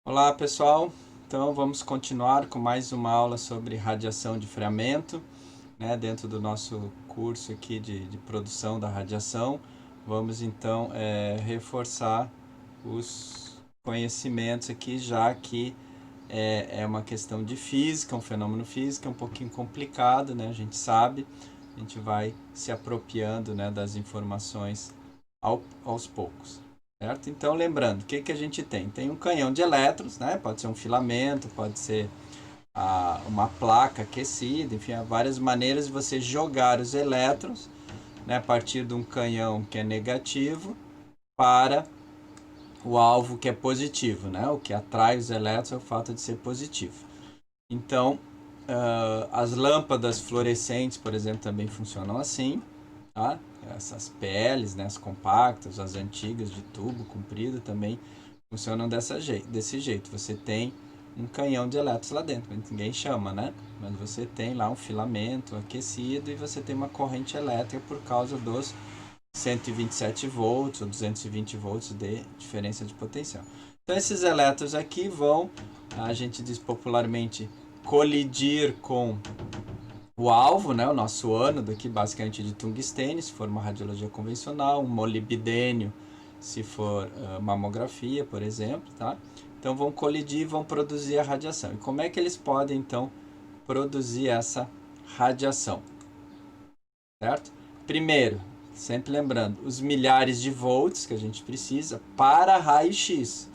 Olá pessoal, então vamos continuar com mais uma aula sobre radiação de freamento, né? Dentro do nosso curso aqui de produção da radiação. Vamos então reforçar os conhecimentos aqui, já que é uma questão de física, um fenômeno físico, é um pouquinho complicado, né? A gente sabe, a gente vai se apropriando, né, das informações aos poucos. Certo? Então, lembrando, o que a gente tem? Tem um canhão de elétrons, né? Pode ser um filamento, pode ser uma placa aquecida, enfim, há várias maneiras de você jogar os elétrons, né, a partir de um canhão que é negativo para o alvo que é positivo, né? O que atrai os elétrons é o fato de ser positivo. Então, as lâmpadas fluorescentes, por exemplo, também funcionam assim, tá? Essas PLs, né, as compactas, as antigas de tubo comprido também funcionam desse jeito. Você tem um canhão de elétrons lá dentro, ninguém chama, né? Mas você tem lá um filamento aquecido e você tem uma corrente elétrica por causa dos 127 volts ou 220 volts de diferença de potencial. Então esses elétrons aqui vão, a gente diz popularmente, colidir com o alvo, né, o nosso ânodo aqui basicamente de tungstênio, se for uma radiologia convencional, um molibdênio, se for mamografia, por exemplo, tá? Então vão colidir e vão produzir a radiação. E como é que eles podem então produzir essa radiação? Certo? Primeiro, sempre lembrando, os milhares de volts que a gente precisa para raio-x.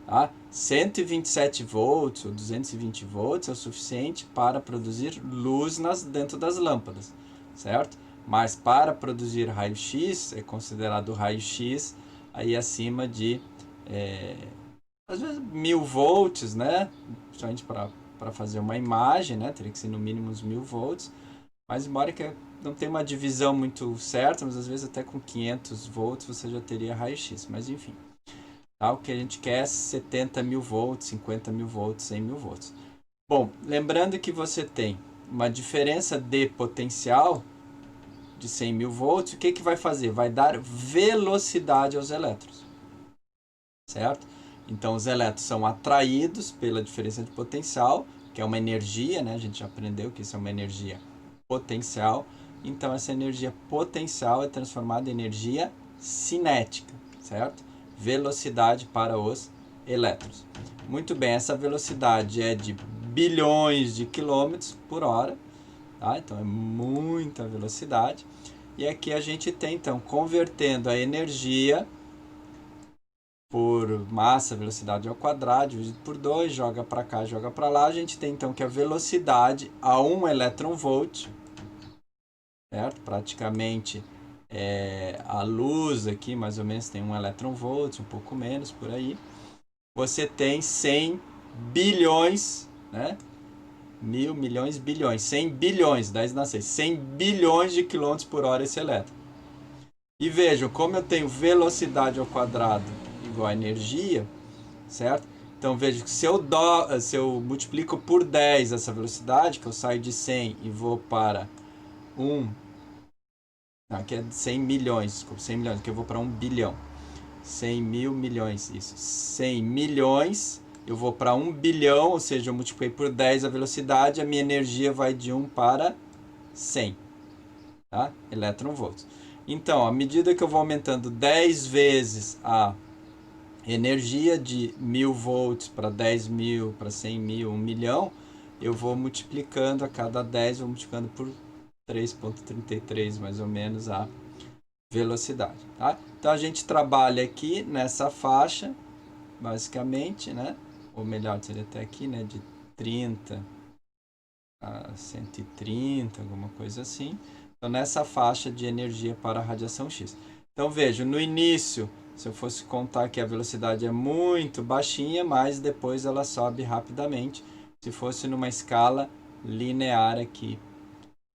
Tá? 127 volts ou 220 volts é o suficiente para produzir luz dentro das lâmpadas, certo? Mas para produzir raio-x, é considerado raio-x aí acima de, às vezes, 1000 volts, né? Principalmente para fazer uma imagem, né? Teria que ser no mínimo uns 1000 volts. Mas embora que não tenha uma divisão muito certa, mas às vezes até com 500 volts você já teria raio-x. Mas enfim. Tá? O que a gente quer é 70.000 volts, 50.000 volts, 100.000 volts. Bom, lembrando que você tem uma diferença de potencial de 100.000 volts, o que vai fazer? Vai dar velocidade aos elétrons, certo? Então os elétrons são atraídos pela diferença de potencial, que é uma energia, né? A gente já aprendeu que isso é uma energia potencial. Então essa energia potencial é transformada em energia cinética, certo? Velocidade para os elétrons. Muito bem, essa velocidade é de bilhões de quilômetros por hora, tá? Então é muita velocidade. E aqui a gente tem então convertendo a energia por massa, velocidade ao quadrado, dividido por 2, joga para cá, joga para lá. A gente tem então que a velocidade a 1 elétron-volt, certo? Praticamente a luz aqui mais ou menos tem 1 elétron-volt, um pouco menos por aí. Você tem 100 bilhões, né? Mil, milhões, bilhões, 100 bilhões, 10 na 6, 100 bilhões de quilômetros por hora esse elétron. E vejam, como eu tenho velocidade ao quadrado igual a energia, certo? Então veja que se eu multiplico por 10 essa velocidade, que eu saio de 100 e vou para 1, aqui é 100 milhões, desculpa, 100 milhões, aqui eu vou para 1 bilhão. 100 mil milhões, isso. 100 milhões, eu vou para 1 bilhão, ou seja, eu multipliquei por 10 a velocidade, a minha energia vai de 1 para 100, tá? Elétron-volts. Então, à medida que eu vou aumentando 10 vezes a energia de 1000 volts para 10.000, para 100.000, 1 milhão, eu vou multiplicando a cada 10, vou multiplicando por 3,33 mais ou menos a velocidade. Tá? Então a gente trabalha aqui nessa faixa, basicamente, né? Ou melhor, seria até aqui, né? De 30 a 130, alguma coisa assim. Então nessa faixa de energia para a radiação X. Então veja, no início, se eu fosse contar que a velocidade é muito baixinha, mas depois ela sobe rapidamente, se fosse numa escala linear aqui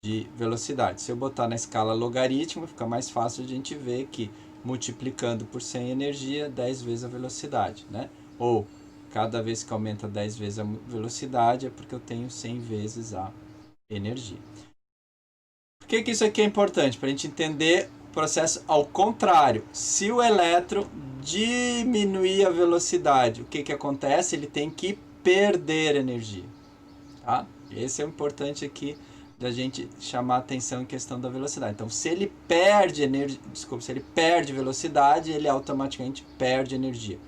de velocidade. Se eu botar na escala logarítmica, fica mais fácil a gente ver que multiplicando por 100 energia, 10 vezes a velocidade, né? Ou cada vez que aumenta 10 vezes a velocidade é porque eu tenho 100 vezes a energia. Por que isso aqui é importante? Para a gente entender o processo ao contrário. Se o elétron diminuir a velocidade, o que que acontece? Ele tem que perder energia, tá? Esse é o importante aqui da gente chamar a atenção em questão da velocidade. Então, se ele perde energia, desculpa, se ele perde velocidade, ele automaticamente perde energia.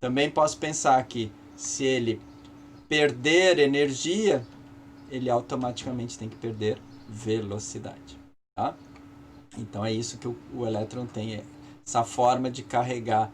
Também posso pensar que se ele perder energia, ele automaticamente tem que perder velocidade, tá? Então é isso que o elétron tem, essa forma de carregar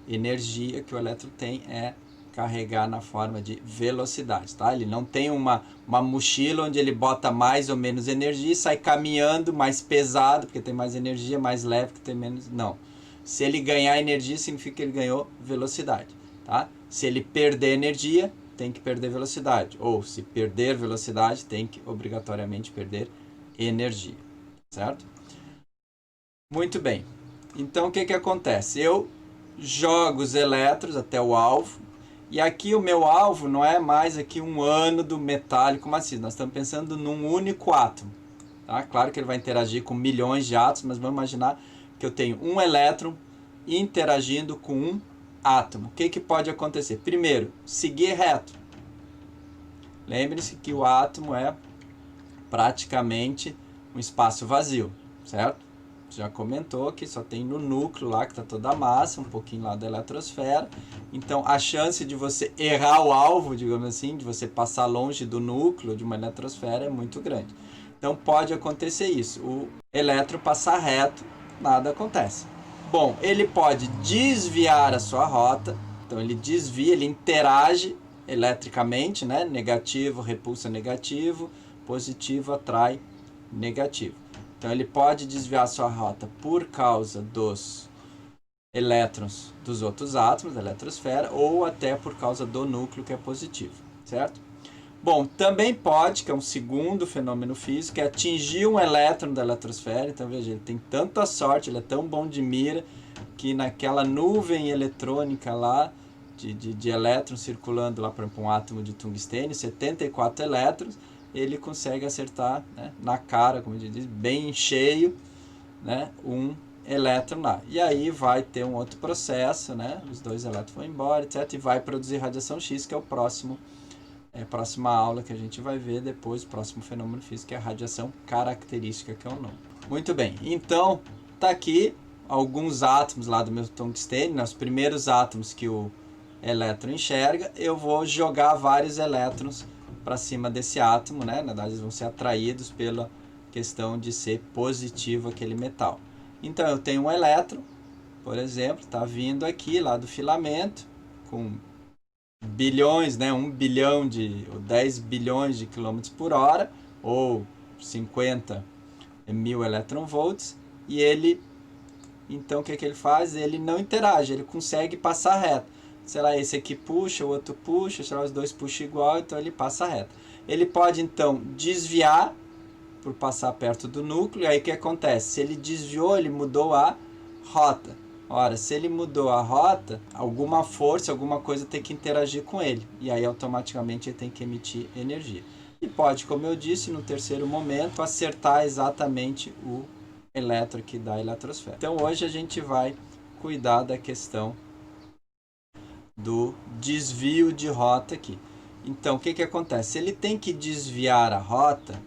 energia que o elétron tem é carregar na forma de velocidade, tá? Ele não tem uma mochila onde ele bota mais ou menos energia e sai caminhando mais pesado, porque tem mais energia, mais leve, que tem menos... Não. Se ele ganhar energia, significa que ele ganhou velocidade, tá? Se ele perder energia, tem que perder velocidade. Ou se perder velocidade, tem que obrigatoriamente perder energia, certo? Muito bem. Então, o que que acontece? Eu jogo os elétrons até o alvo, e aqui o meu alvo não é mais aqui um ânodo metálico maciço. Nós estamos pensando num único átomo. Tá? Claro que ele vai interagir com milhões de átomos, mas vamos imaginar que eu tenho um elétron interagindo com um átomo. O que que pode acontecer? Primeiro, seguir reto. Lembre-se que o átomo é praticamente um espaço vazio, certo? Já comentou que só tem no núcleo lá, que está toda a massa, um pouquinho lá da eletrosfera. Então, a chance de você errar o alvo, digamos assim, de você passar longe do núcleo de uma eletrosfera é muito grande. Então, pode acontecer isso. O elétron passar reto, nada acontece. Bom, ele pode desviar a sua rota. Então, ele desvia, ele interage eletricamente, né? Negativo repulsa negativo, positivo atrai negativo. Então, ele pode desviar sua rota por causa dos elétrons dos outros átomos da eletrosfera ou até por causa do núcleo que é positivo, certo? Bom, também pode, que é um segundo fenômeno físico, é atingir um elétron da eletrosfera. Então, veja, ele tem tanta sorte, ele é tão bom de mira, que naquela nuvem eletrônica lá, de elétrons circulando lá, por exemplo, um átomo de tungstênio, 74 elétrons, ele consegue acertar, né, na cara, como a gente diz, bem cheio, né, um elétron lá. E aí vai ter um outro processo, né, os dois elétrons vão embora, etc. E vai produzir radiação X, que é o próximo, a próxima aula que a gente vai ver depois, o próximo fenômeno físico, que é a radiação característica, que é o nome. Muito bem, então tá aqui alguns átomos lá do meu tungstênio, né, os primeiros átomos que o elétron enxerga. Eu vou jogar vários elétrons para cima desse átomo, né? Na verdade, eles vão ser atraídos pela questão de ser positivo aquele metal. Então, eu tenho um elétron, por exemplo, está vindo aqui lá do filamento, com bilhões, né? 1 bilhão ou 10 bilhões de quilômetros por hora, ou 50 mil eletronvolts, e ele, então, o que que ele faz? Ele não interage, ele consegue passar reto. Sei lá, esse aqui puxa, o outro puxa, sei lá, os dois puxam igual, então ele passa reto. Ele pode, então, desviar por passar perto do núcleo, e aí o que acontece? Se ele desviou, ele mudou a rota. Ora, se ele mudou a rota, alguma força, alguma coisa tem que interagir com ele, e aí automaticamente ele tem que emitir energia. E pode, como eu disse, no terceiro momento, acertar exatamente o elétron aqui da eletrosfera. Então hoje a gente vai cuidar da questão do desvio de rota aqui. Então, o que que acontece? Ele tem que desviar a rota,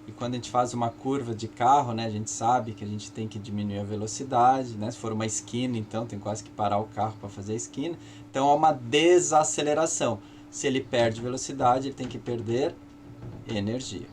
e quando a gente faz uma curva de carro, né, a gente sabe que a gente tem que diminuir a velocidade, né? Se for uma esquina, então tem quase que parar o carro para fazer a esquina. Então, há uma desaceleração. Se ele perde velocidade, ele tem que perder energia.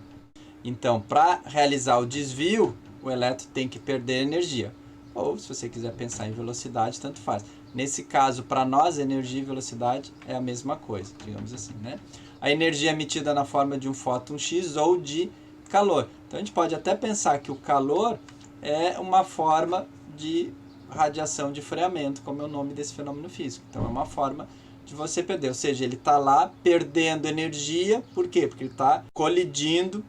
Então, para realizar o desvio, o elétron tem que perder energia. Ou, se você quiser pensar em velocidade, tanto faz. Nesse caso, para nós, energia e velocidade é a mesma coisa, digamos assim, né? A energia é emitida na forma de um fóton X ou de calor. Então, a gente pode até pensar que o calor é uma forma de radiação de freamento, como é o nome desse fenômeno físico. Então, é uma forma de você perder, ou seja, ele está lá perdendo energia. Por quê? Porque ele está colidindo,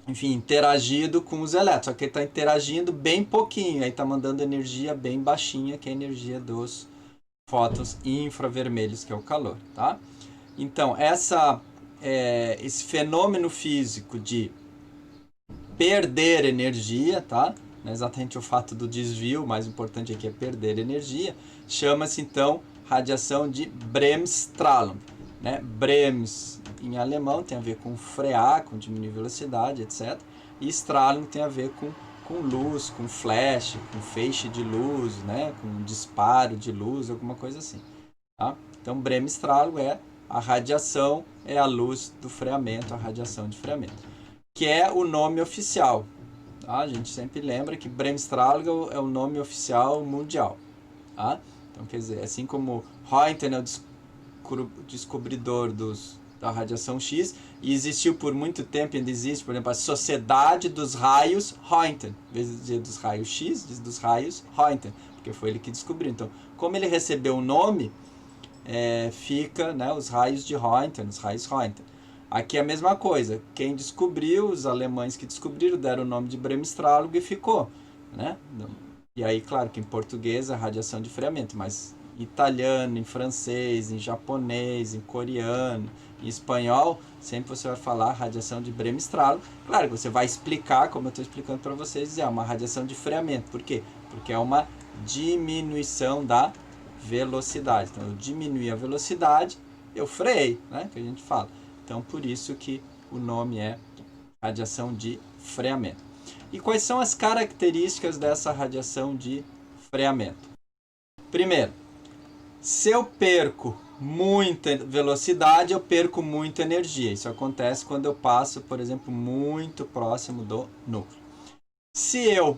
enfim, interagindo com os elétrons, só que ele está interagindo bem pouquinho, aí está mandando energia bem baixinha, que é a energia dos fótons infravermelhos, que é o calor, tá? Então, esse fenômeno físico de perder energia, tá? não é exatamente o fato do desvio, o mais importante aqui é perder energia, chama-se então radiação de Bremsstrahlung. Né? Brems em alemão tem a ver com frear, com diminuir velocidade, etc. E Strahlung tem a ver com luz, com flash, com feixe de luz, né? Com disparo de luz, alguma coisa assim. Tá? Então, Bremsstrahlung é a radiação, é a luz do freamento, a radiação de freamento, que é o nome oficial. Tá? A gente sempre lembra que Bremsstrahlung é o nome oficial mundial. Tá? Então, quer dizer, assim como Röntgen é o descobridor da radiação X, e existiu por muito tempo, ainda existe, por exemplo, a Sociedade dos Raios Röntgen. Em vez de dizer dos raios X, diz dos raios Röntgen, porque foi ele que descobriu. Então, como ele recebeu o nome, fica, né, os raios de Röntgen, os raios Röntgen. Aqui é a mesma coisa. Quem descobriu, os alemães que descobriram, deram o nome de Bremsstrahlung e ficou. Né? E aí, claro que em português é radiação de freamento, mas em italiano, em francês, em japonês, em coreano, em espanhol, sempre você vai falar radiação de Bremsstrahlung. Claro que você vai explicar, como eu estou explicando para vocês, é uma radiação de freamento. Por quê? Porque é uma diminuição da velocidade. Então, eu diminuí a velocidade, eu freiei, né? Que a gente fala. Então, por isso que o nome é radiação de freamento. E quais são as características dessa radiação de freamento? Primeiro, se eu perco muita velocidade, eu perco muita energia. Isso acontece quando eu passo, por exemplo, muito próximo do núcleo. Se eu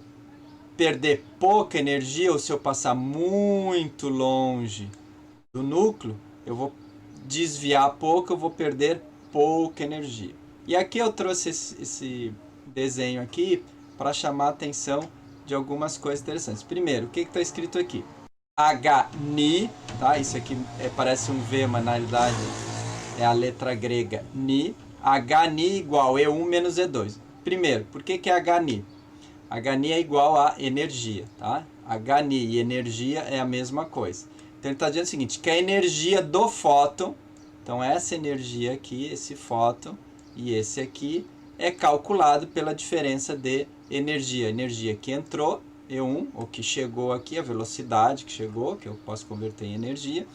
perder pouca energia, ou se eu passar muito longe do núcleo, eu vou desviar pouco, eu vou perder pouca energia. E aqui eu trouxe esse desenho aqui para chamar a atenção de algumas coisas interessantes. Primeiro, o que está escrito aqui? H-Ni, tá? Isso aqui parece um V, mas na realidade é a letra grega Ni. H-Ni igual E1 menos E2. Primeiro, por que é H-Ni? H-Ni é igual a energia, tá? H-Ni e energia é a mesma coisa. Então ele está dizendo o seguinte, que a energia do fóton, então essa energia aqui, esse fóton e esse aqui, é calculado pela diferença de energia. A energia que entrou, E1, ou que chegou aqui, a velocidade que chegou, que eu posso converter em energia,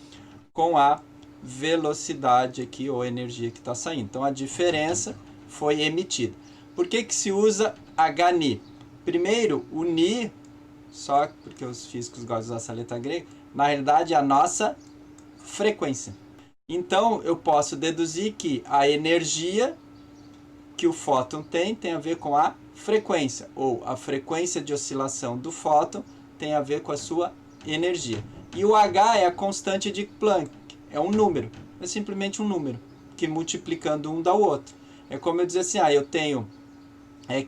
com a velocidade aqui, ou energia que está saindo. Então a diferença foi emitida. Por que se usa H-Ni? Primeiro, o Ni, só porque os físicos gostam de usar essa letra grega, na realidade é a nossa frequência. Então, eu posso deduzir que a energia que o fóton tem a ver com a frequência, ou a frequência de oscilação do fóton tem a ver com a sua energia. E o H é a constante de Planck, é um número, é simplesmente um número, que multiplicando um dá o outro. É como eu dizer assim, eu tenho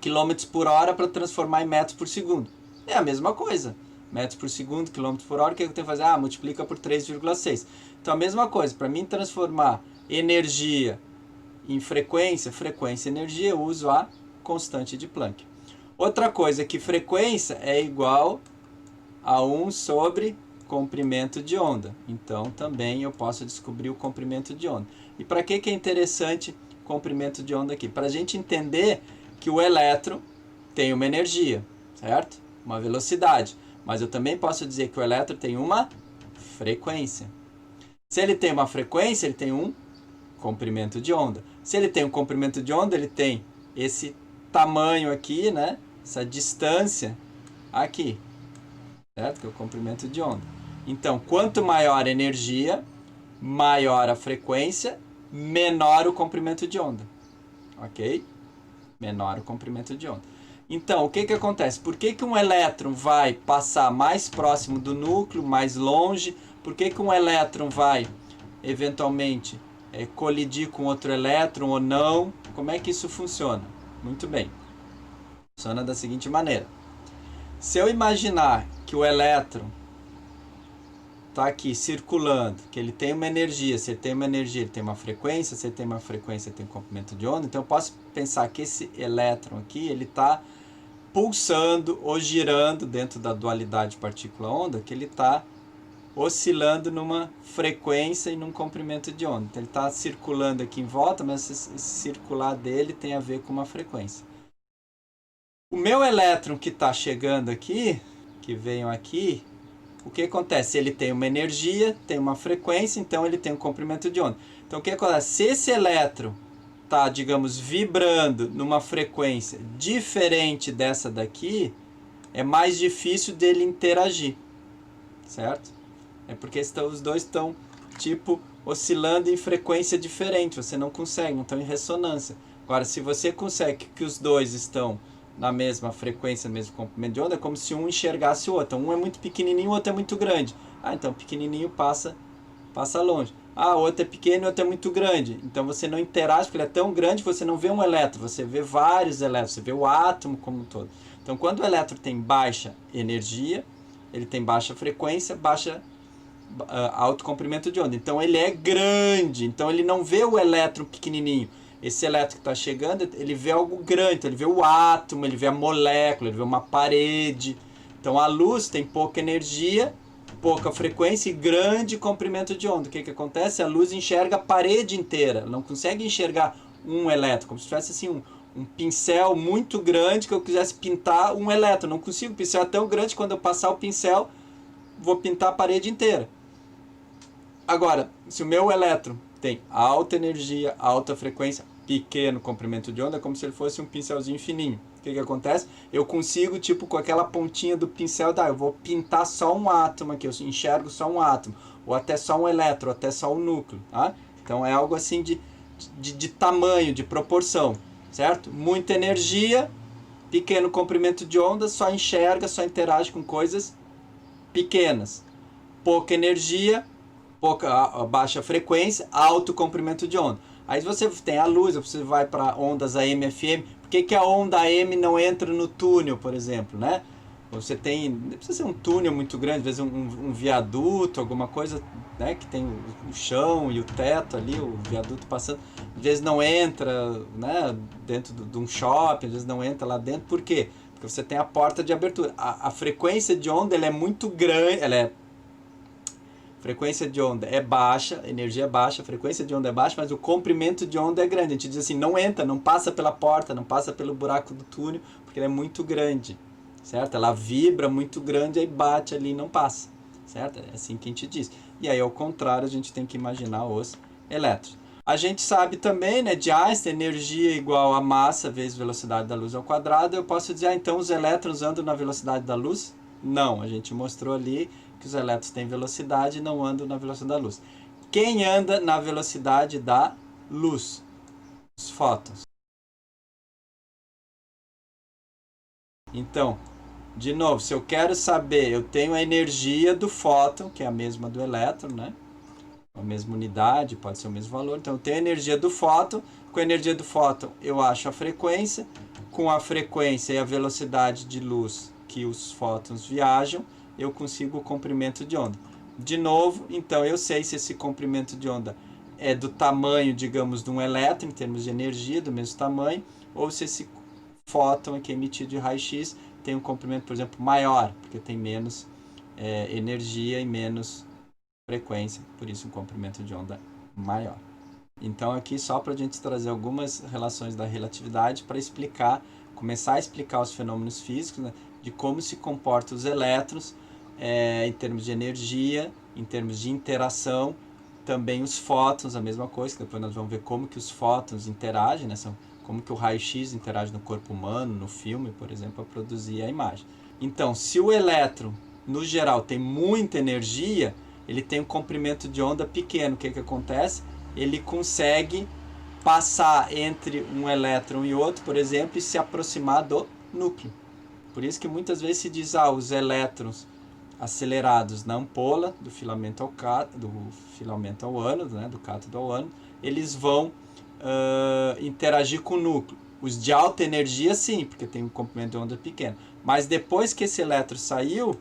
quilômetros por hora para transformar em metros por segundo. É a mesma coisa. Metros por segundo, quilômetros por hora, o que eu tenho que fazer? Multiplica por 3,6. Então, a mesma coisa. Para mim transformar energia em frequência, frequência e energia, eu uso a constante de Planck. Outra coisa é que frequência é igual a 1 sobre comprimento de onda. Então, também eu posso descobrir o comprimento de onda. E para que é interessante comprimento de onda aqui? Para a gente entender que o elétron tem uma energia, certo? Uma velocidade. Mas eu também posso dizer que o elétron tem uma frequência. Se ele tem uma frequência, ele tem um comprimento de onda. Se ele tem um comprimento de onda, ele tem esse tamanho aqui, né? Essa distância aqui, certo? Que é o comprimento de onda. Então, quanto maior a energia, maior a frequência, menor o comprimento de onda. Ok? Menor o comprimento de onda. Então, o que acontece? Por que um elétron vai passar mais próximo do núcleo, mais longe? Por que um elétron vai, eventualmente, colidir com outro elétron ou não? Como é que isso funciona? Muito bem. Funciona da seguinte maneira. Se eu imaginar que o elétron está aqui circulando, que ele tem uma energia, se ele tem uma energia, ele tem uma frequência, se ele tem uma frequência, ele tem um comprimento de onda, então eu posso pensar que esse elétron aqui, ele está pulsando ou girando dentro da dualidade partícula-onda, que ele está oscilando numa frequência e num comprimento de onda. Então ele está circulando aqui em volta, mas esse circular dele tem a ver com uma frequência. O meu elétron que está chegando aqui, que veio aqui, o que acontece? Ele tem uma energia, tem uma frequência, então ele tem um comprimento de onda. Então o que acontece? Se esse elétron está, digamos, vibrando numa frequência diferente dessa daqui, é mais difícil dele interagir, certo? É porque os dois estão, tipo, oscilando em frequência diferente, você não consegue, não estão em ressonância. Agora, se você consegue que os dois estão na mesma frequência, no mesmo comprimento de onda, é como se um enxergasse o outro. Um é muito pequenininho, o outro é muito grande. Ah, então pequenininho passa longe. Ah, o outro é pequeno e o outro é muito grande. Então você não interage, porque ele é tão grande que você não vê um elétron, você vê vários elétrons, você vê o átomo como um todo. Então quando o elétron tem baixa energia, ele tem baixa frequência, alto comprimento de onda. Então ele é grande, então ele não vê o elétron pequenininho. Esse elétron que está chegando, ele vê algo grande, então ele vê o átomo, ele vê a molécula, ele vê uma parede. Então a luz tem pouca energia, pouca frequência e grande comprimento de onda. O que acontece? A luz enxerga a parede inteira, ela não consegue enxergar um elétron, como se tivesse assim um pincel muito grande que eu quisesse pintar um elétron. Não consigo, o pincel é tão grande que quando eu passar o pincel, vou pintar a parede inteira. Agora, se o meu elétron tem alta energia, alta frequência, pequeno comprimento de onda, é como se ele fosse um pincelzinho fininho. O que acontece? Eu consigo, tipo, com aquela pontinha do pincel, eu vou pintar só um átomo aqui, eu enxergo só um átomo, ou até só um elétron, ou até só um núcleo. Tá? Então é algo assim de tamanho, de proporção, certo? Muita energia, pequeno comprimento de onda, só enxerga, só interage com coisas pequenas. Pouca energia, baixa frequência, alto comprimento de onda. Aí você tem a luz, você vai para ondas AM, FM. Por que a onda AM não entra no túnel, por exemplo, né? Você tem, não precisa ser um túnel muito grande, às vezes um viaduto, alguma coisa, né, que tem o chão e o teto ali, o viaduto passando, às vezes não entra, né, dentro de um shopping, às vezes não entra lá dentro. Por quê? Porque você tem a porta de abertura. A frequência de onda ela é muito grande, frequência de onda é baixa, energia é baixa, frequência de onda é baixa, mas o comprimento de onda é grande. A gente diz assim, não entra, não passa pela porta, não passa pelo buraco do túnel, porque ela é muito grande, certo? Ela vibra muito grande, aí bate ali e não passa, certo? É assim que a gente diz. E aí, ao contrário, a gente tem que imaginar os elétrons. A gente sabe também, né, de Einstein, energia igual a massa vezes velocidade da luz ao quadrado. Eu posso dizer, então os elétrons andam na velocidade da luz? Não, a gente mostrou ali que os elétrons têm velocidade e não andam na velocidade da luz. Quem anda na velocidade da luz? Os fótons. Então, de novo, se eu quero saber, eu tenho a energia do fóton, que é a mesma do elétron, né? A mesma unidade, pode ser o mesmo valor. Então, eu tenho a energia do fóton. Com a energia do fóton, eu acho a frequência. Com a frequência e a velocidade de luz que os fótons viajam, eu consigo o comprimento de onda. De novo, então eu sei se esse comprimento de onda é do tamanho, digamos, de um elétron, em termos de energia, do mesmo tamanho, ou se esse fóton que é emitido de raio-x tem um comprimento, por exemplo, maior, porque tem menos energia e menos frequência, por isso um comprimento de onda maior. Então aqui só para a gente trazer algumas relações da relatividade para explicar, começar a explicar os fenômenos físicos, né, de como se comportam os elétrons em termos de energia, em termos de interação, também os fótons, a mesma coisa, que depois nós vamos ver como que os fótons interagem, né, como que o raio-x interage no corpo humano, no filme, por exemplo, para produzir a imagem. Então, se o elétron, no geral, tem muita energia, ele tem um comprimento de onda pequeno. O que acontece? Ele consegue passar entre um elétron e outro, por exemplo, e se aproximar do núcleo. Por isso que muitas vezes se diz, os elétrons acelerados na ampola do filamento ao ânodo, né, do cátodo ao ânodo, eles vão interagir com o núcleo. Os de alta energia, sim, porque tem um comprimento de onda pequeno. Mas depois que esse elétron saiu,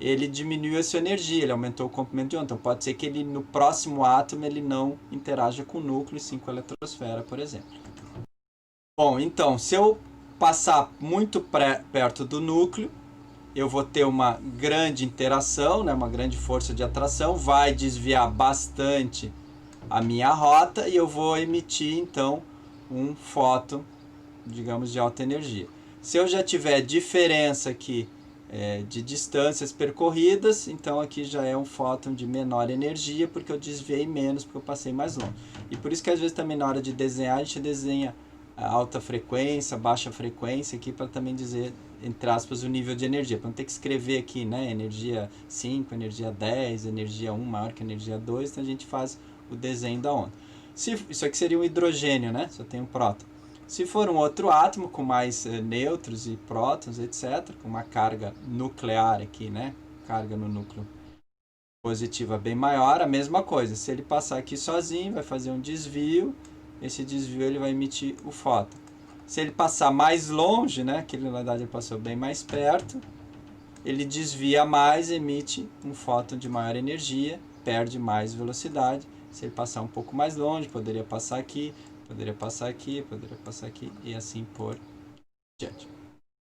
ele diminuiu a sua energia, ele aumentou o comprimento de onda. Então pode ser que ele no próximo átomo ele não interaja com o núcleo, sim com a eletrosfera, por exemplo. Bom, então, se eu passar muito perto do núcleo, eu vou ter uma grande interação, né, uma grande força de atração, vai desviar bastante a minha rota e eu vou emitir, então, um fóton, digamos, de alta energia. Se eu já tiver diferença aqui de distâncias percorridas, então aqui já é um fóton de menor energia, porque eu desviei menos, porque eu passei mais longe. E por isso que às vezes também na hora de desenhar, a gente desenha alta frequência, baixa frequência aqui, para também dizer, entre aspas, o nível de energia. Para não ter que escrever aqui, né, energia 5, energia 10, energia 1 maior que energia 2, então a gente faz o desenho da onda. Isso aqui seria um hidrogênio, né, só tem um próton. Se for um outro átomo com mais nêutrons e prótons, etc., com uma carga nuclear aqui, né? Carga no núcleo positiva bem maior, a mesma coisa. Se ele passar aqui sozinho, vai fazer um desvio. Esse desvio ele vai emitir o fóton. Se ele passar mais longe, né? Que na verdade ele passou bem mais perto, ele desvia mais, emite um fóton de maior energia, perde mais velocidade. Se ele passar um pouco mais longe, poderia passar aqui, poderia passar aqui, poderia passar aqui e assim por diante.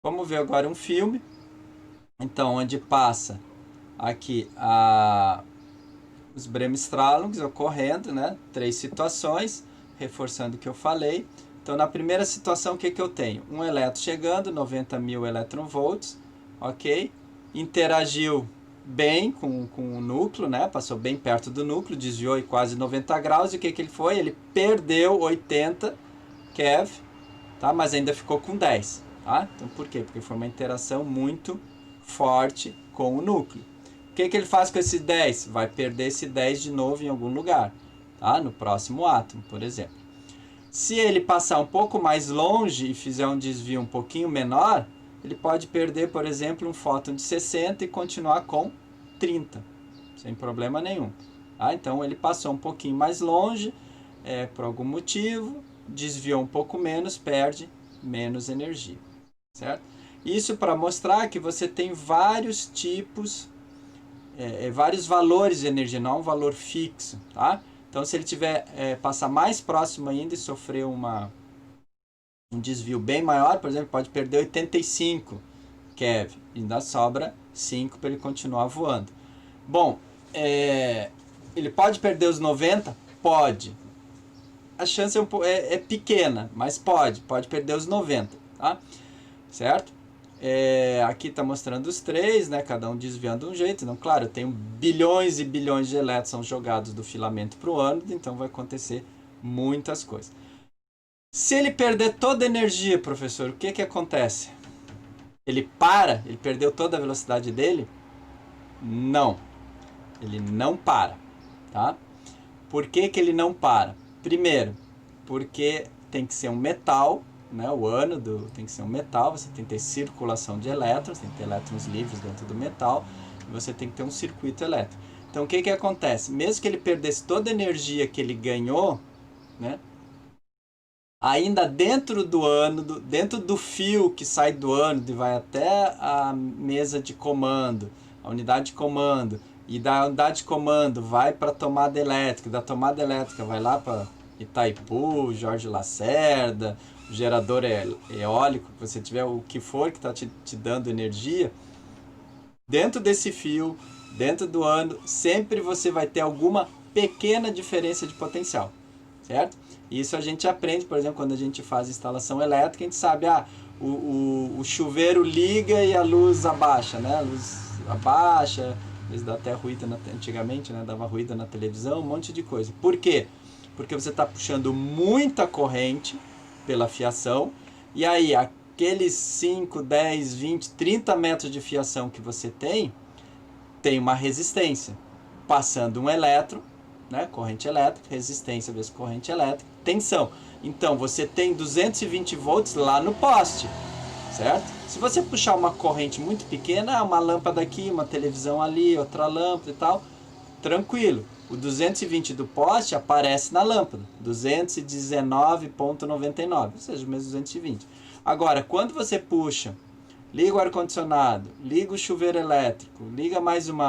Vamos ver agora um filme, então, onde passa aqui os bremsstrahlungs ocorrendo, né? 3 situações, reforçando o que eu falei. Então, na primeira situação, o que eu tenho? Um elétron chegando, 90.000 electronvolts, ok? Interagiu bem com o núcleo, né? Passou bem perto do núcleo, desviou em quase 90 graus. E o que ele foi? Ele perdeu 80 keV, tá? Mas ainda ficou com 10. Tá? Então, por quê? Porque foi uma interação muito forte com o núcleo. O que ele faz com esse 10? Vai perder esse 10 de novo em algum lugar, tá? No próximo átomo, por exemplo. Se ele passar um pouco mais longe e fizer um desvio um pouquinho menor, ele pode perder, por exemplo, um fóton de 60 e continuar com 30, sem problema nenhum. Tá? Então, ele passou um pouquinho mais longe, por algum motivo, desviou um pouco menos, perde menos energia. Certo? Isso para mostrar que você tem vários tipos, vários valores de energia, não é um valor fixo. Tá? Então, se ele tiver passar mais próximo ainda e sofrer um desvio bem maior, por exemplo, pode perder 85 keV, ainda sobra 5 para ele continuar voando. Bom, ele pode perder os 90? Pode. A chance é pequena, mas pode perder os 90, tá? Certo? Aqui está mostrando os 3, né? Cada um desviando de um jeito. Então, claro, eu tenho bilhões e bilhões de elétrons jogados do filamento para o ânodo, então vai acontecer muitas coisas. Se ele perder toda a energia, professor, o que acontece? Ele para? Ele perdeu toda a velocidade dele? Não. Ele não para. Tá? Por que ele não para? Primeiro, porque tem que ser um metal, né? O ânodo tem que ser um metal, você tem que ter circulação de elétrons, tem que ter elétrons livres dentro do metal, e você tem que ter um circuito elétrico. Então, o que acontece? Mesmo que ele perdesse toda a energia que ele ganhou, né? Ainda dentro do ânodo, dentro do fio que sai do ânodo e vai até a mesa de comando, a unidade de comando, e da unidade de comando vai para a tomada elétrica, da tomada elétrica vai lá para Itaipu, Jorge Lacerda, gerador eólico, que você tiver o que for que está te dando energia, dentro desse fio, dentro do ânodo, sempre você vai ter alguma pequena diferença de potencial, certo? Isso a gente aprende, por exemplo, quando a gente faz instalação elétrica, a gente sabe, o chuveiro liga e a luz abaixa, né? A luz abaixa, às vezes dá até ruído antigamente, né? Dava ruído na televisão, um monte de coisa. Por quê? Porque você está puxando muita corrente pela fiação, e aí aqueles 5, 10, 20, 30 metros de fiação que você tem uma resistência. Passando um elétron, né? Corrente elétrica, resistência vezes corrente elétrica, tensão. Então, você tem 220 volts lá no poste, certo? Se você puxar uma corrente muito pequena, uma lâmpada aqui, uma televisão ali, outra lâmpada e tal, tranquilo. O 220 do poste aparece na lâmpada, 219,99, ou seja, o mesmo 220. Agora, quando você puxa, liga o ar-condicionado, liga o chuveiro elétrico, liga mais um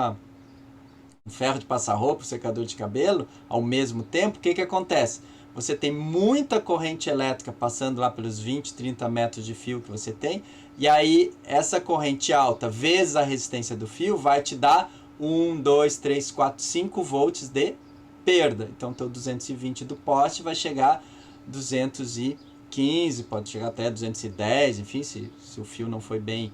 ferro de passar roupa, um secador de cabelo, ao mesmo tempo, o que acontece? Você tem muita corrente elétrica passando lá pelos 20, 30 metros de fio que você tem, e aí essa corrente alta vezes a resistência do fio vai te dar 1, 2, 3, 4, 5 volts de perda. Então, teu 220 do poste vai chegar a 230 215, pode chegar até 210, enfim, se o fio não foi bem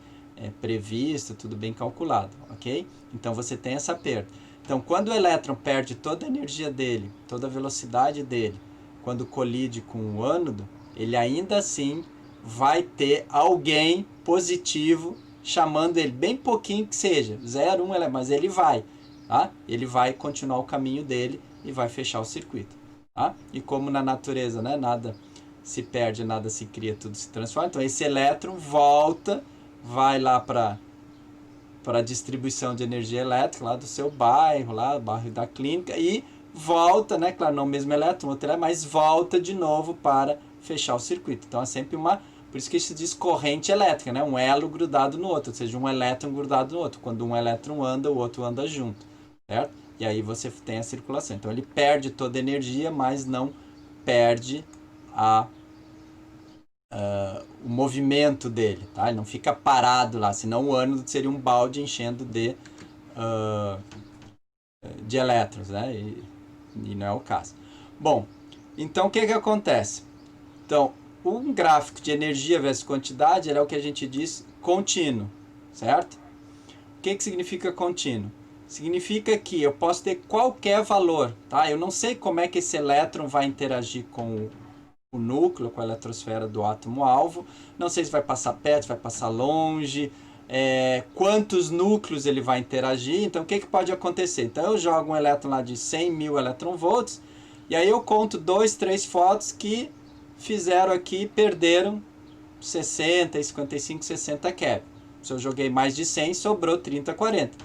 previsto, tudo bem calculado, ok? Então você tem essa perda. Então quando o elétron perde toda a energia dele, toda a velocidade dele, quando colide com o ânodo, ele ainda assim vai ter alguém positivo chamando ele, bem pouquinho que seja, 0, 1, mas ele vai, tá? Ele vai continuar o caminho dele e vai fechar o circuito, tá? E como na natureza, né, nada se perde, nada se cria, tudo se transforma, então esse elétron volta, vai lá para a distribuição de energia elétrica lá do seu bairro, lá, bairro da clínica, e volta, né, claro, não o mesmo elétron, outro elétron, mas volta de novo para fechar o circuito. Então é sempre uma, por isso que se diz corrente elétrica, né, um elo grudado no outro, ou seja, um elétron grudado no outro. Quando um elétron anda, o outro anda junto, certo? E aí você tem a circulação. Então ele perde toda a energia, mas não perde o movimento dele, tá? Ele não fica parado lá, senão o ânodo seria um balde enchendo de elétrons, né? E não é o caso. Bom, então o que acontece? Então, um gráfico de energia versus quantidade é o que a gente diz contínuo, certo? O que significa contínuo? Significa que eu posso ter qualquer valor, tá? Eu não sei como é que esse elétron vai interagir com o núcleo, com a eletrosfera do átomo-alvo. Não sei se vai passar perto, se vai passar longe, quantos núcleos ele vai interagir. Então, o que pode acontecer? Então, eu jogo um elétron lá de 100 mil eletronvolts, e aí eu conto 2, 3 fótons que fizeram aqui, perderam 60, 55, 60 keV. Se eu joguei mais de 100, sobrou 30, 40.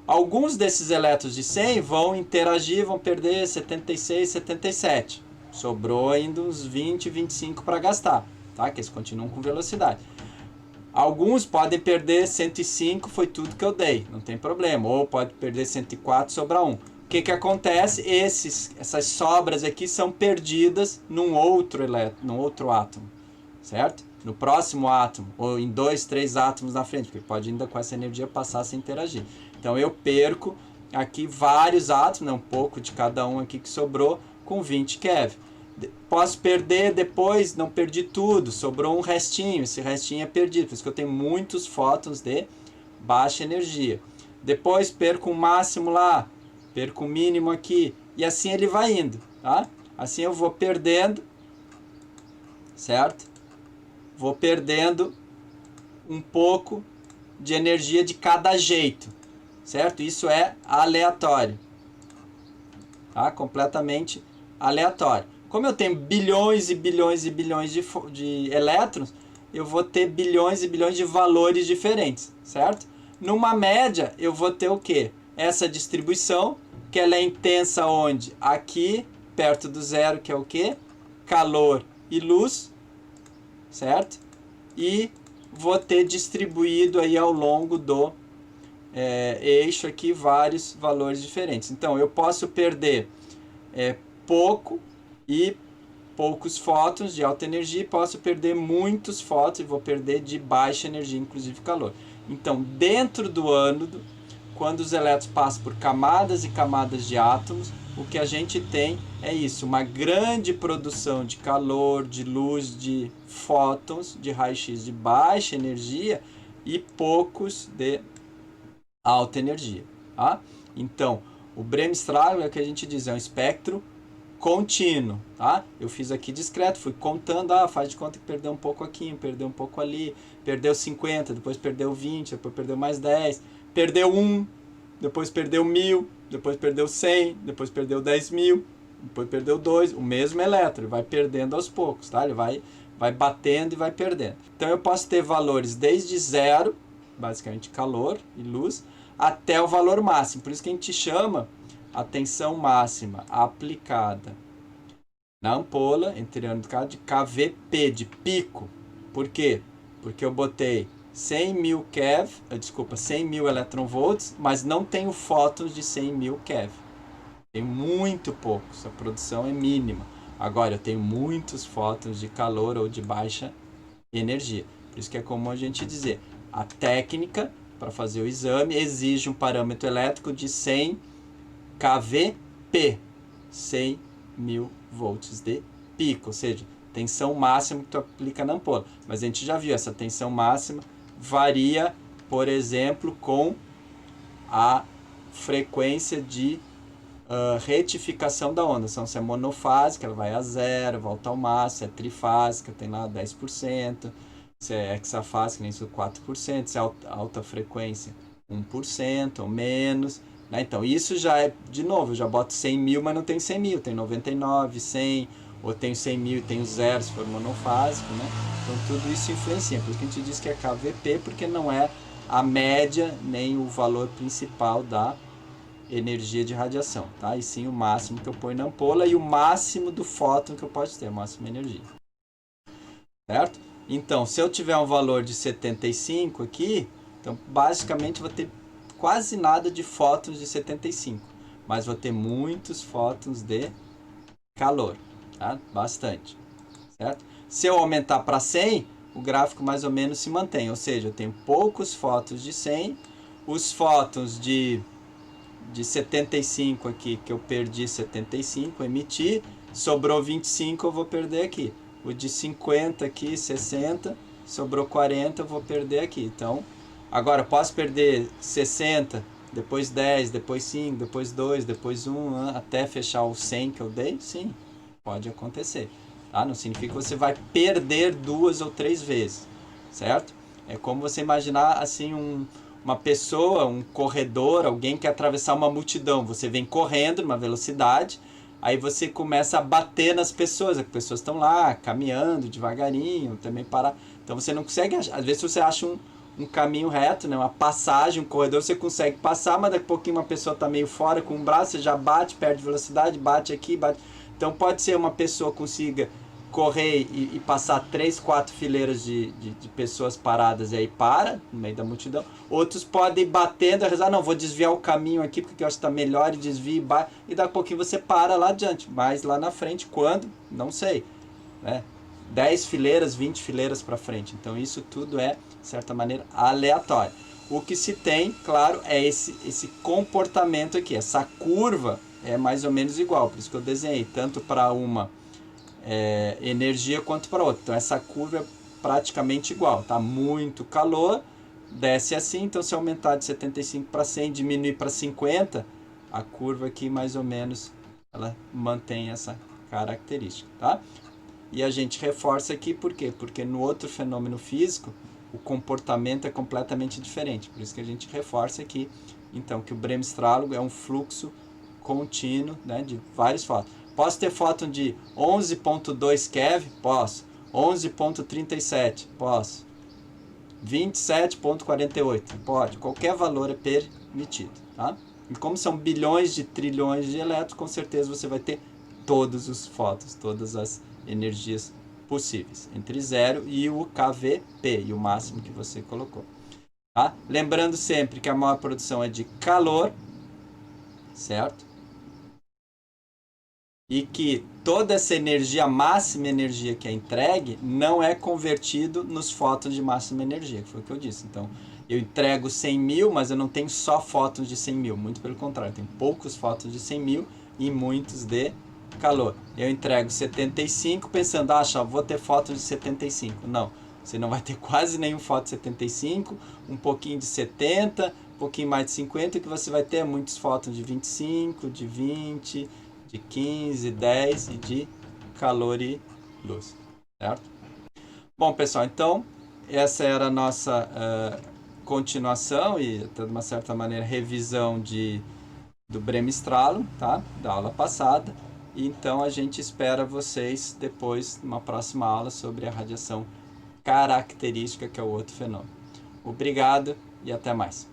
Alguns desses elétrons de 100 vão interagir, vão perder 76, 77. Sobrou ainda uns 20, 25 para gastar, tá? Que eles continuam com velocidade. Alguns podem perder 105, foi tudo que eu dei, não tem problema. Ou pode perder 104, sobra 1. O que acontece? Essas sobras aqui são perdidas num outro átomo, certo? No próximo átomo, ou em 2, 3 átomos na frente, porque pode ainda com essa energia passar sem interagir. Então eu perco aqui vários átomos, né, um pouco de cada um aqui que sobrou, com 20 keV. Posso perder depois, não perdi tudo, sobrou um restinho, esse restinho é perdido, por isso que eu tenho muitos fótons de baixa energia. Depois perco o máximo lá, perco o mínimo aqui, e assim ele vai indo, tá? Assim eu vou perdendo, certo? Vou perdendo um pouco de energia de cada jeito, certo? Isso é aleatório, tá? Completamente aleatório. Como eu tenho bilhões e bilhões e bilhões de elétrons, eu vou ter bilhões e bilhões de valores diferentes, certo? Numa média, eu vou ter o quê? Essa distribuição, que ela é intensa onde? Aqui, perto do zero, que é o quê? Calor e luz, certo? E vou ter distribuído aí ao longo do eixo aqui vários valores diferentes. Então, eu posso perder pouco e poucos fótons de alta energia, e posso perder muitos fótons e vou perder de baixa energia, inclusive calor. Então, dentro do ânodo, quando os elétrons passam por camadas e camadas de átomos, o que a gente tem é isso, uma grande produção de calor, de luz, de fótons, de raio-x de baixa energia e poucos de alta energia. Tá? Então, o Bremsstrahlung é o que a gente diz, é um espectro contínuo, tá? Eu fiz aqui discreto, fui contando, faz de conta que perdeu um pouco aqui, perdeu um pouco ali, perdeu 50, depois perdeu 20, depois perdeu mais 10, perdeu 1, depois perdeu 1000, depois perdeu 100, depois perdeu 10.000, depois perdeu 2, o mesmo elétron, ele vai perdendo aos poucos, tá? Ele vai batendo e vai perdendo. Então eu posso ter valores desde zero, basicamente calor e luz, até o valor máximo, por isso que a gente chama a tensão máxima aplicada na ampola, entre ano de KVP, de pico. Por quê? Porque eu botei 100 mil keV, 100 mil eletronvolts, mas não tenho fótons de 100 mil keV. Tem muito poucos, a produção é mínima. Agora, eu tenho muitos fótons de calor ou de baixa energia. Por isso que é comum a gente dizer, a técnica para fazer o exame exige um parâmetro elétrico de 100 kVp, 100 mil volts de pico, ou seja, tensão máxima que tu aplica na ampola. Mas a gente já viu, essa tensão máxima varia, por exemplo, com a frequência de retificação da onda. Então, se é monofásica, ela vai a zero, volta ao máximo. Se é trifásica, tem lá 10%. Se é hexafásica, nem isso 4%. Se é alta frequência, 1% ou menos. Né? Então, isso já é, de novo, eu já boto 100 mil, mas não tem 100 mil. Tem 99, 100, ou tenho 100 mil e tenho zero se for monofásico. Né? Então, tudo isso influencia. Por isso que a gente diz que é KVP, porque não é a média nem o valor principal da energia de radiação, tá? E sim o máximo que eu ponho na ampola e o máximo do fóton que eu posso ter, máxima energia. Certo? Então, se eu tiver um valor de 75 aqui, então basicamente vou ter quase nada de fótons de 75, mas vou ter muitos fótons de calor, tá? Bastante, certo? Se eu aumentar para 100, o gráfico mais ou menos se mantém, ou seja, eu tenho poucos fótons de 100, os fótons de 75 aqui, que eu perdi 75, emiti, sobrou 25, eu vou perder aqui. O de 50 aqui, 60, sobrou 40, eu vou perder aqui. Então, agora posso perder 60, depois 10, depois 5, depois 2, depois 1, até fechar o 100 que eu dei? Sim, pode acontecer. Tá? Não significa que você vai perder 2 ou 3 vezes, certo? É como você imaginar assim uma pessoa, um corredor, alguém que atravessar uma multidão. Você vem correndo numa velocidade, aí você começa a bater nas pessoas. As pessoas estão lá, caminhando devagarinho, também parar. Então você não consegue, às vezes você acha um caminho reto, né? Uma passagem, um corredor, você consegue passar, mas daqui a pouquinho uma pessoa está meio fora com um braço, você já bate, perde velocidade, bate aqui, bate. Então pode ser uma pessoa consiga correr e passar 3, 4 fileiras de pessoas paradas e aí para, no meio da multidão. Outros podem ir batendo e rezar, não, vou desviar o caminho aqui porque eu acho que está melhor e desvia e daqui a pouquinho você para lá adiante, mas lá na frente, quando? Não sei, né? 10 fileiras, 20 fileiras para frente. Então isso tudo é, de certa maneira, aleatório. O que se tem, claro, é esse comportamento aqui. Essa curva é mais ou menos igual, por isso que eu desenhei, tanto para uma energia quanto para outra. Então essa curva é praticamente igual, tá? Muito calor, desce assim, então se aumentar de 75 para 100, diminuir para 50, a curva aqui mais ou menos ela mantém essa característica, tá? E a gente reforça aqui por quê? Porque no outro fenômeno físico o comportamento é completamente diferente, por isso que a gente reforça aqui, então, que o bremsstrahlung é um fluxo contínuo, né, de vários fótons. Posso ter fóton de 11.2 keV? Posso. 11.37? Posso. 27.48? Pode. Qualquer valor é permitido. Tá? E como são bilhões de trilhões de elétrons, com certeza você vai ter todos os fótons, todas as energias possíveis. Entre 0 e o KVP, e o máximo que você colocou. Tá? Lembrando sempre que a maior produção é de calor, certo? E que toda essa energia, máxima energia que é entregue, não é convertido nos fótons de máxima energia, que foi o que eu disse. Então, eu entrego 100 mil, mas eu não tenho só fótons de 100 mil, muito pelo contrário, eu tenho poucos fótons de 100 mil e muitos de calor. Eu entrego 75 pensando, só vou ter fótons de 75. Não, você não vai ter quase nenhum fóton de 75, um pouquinho de 70, um pouquinho mais de 50, que você vai ter muitos fótons de 25, de 20... de 15, 10 e de calor e luz, certo? Bom, pessoal, então essa era a nossa continuação e, de uma certa maneira, revisão do bremsstrahlung, tá? Da aula passada. E, então a gente espera vocês depois numa próxima aula sobre a radiação característica, que é o outro fenômeno. Obrigado e até mais.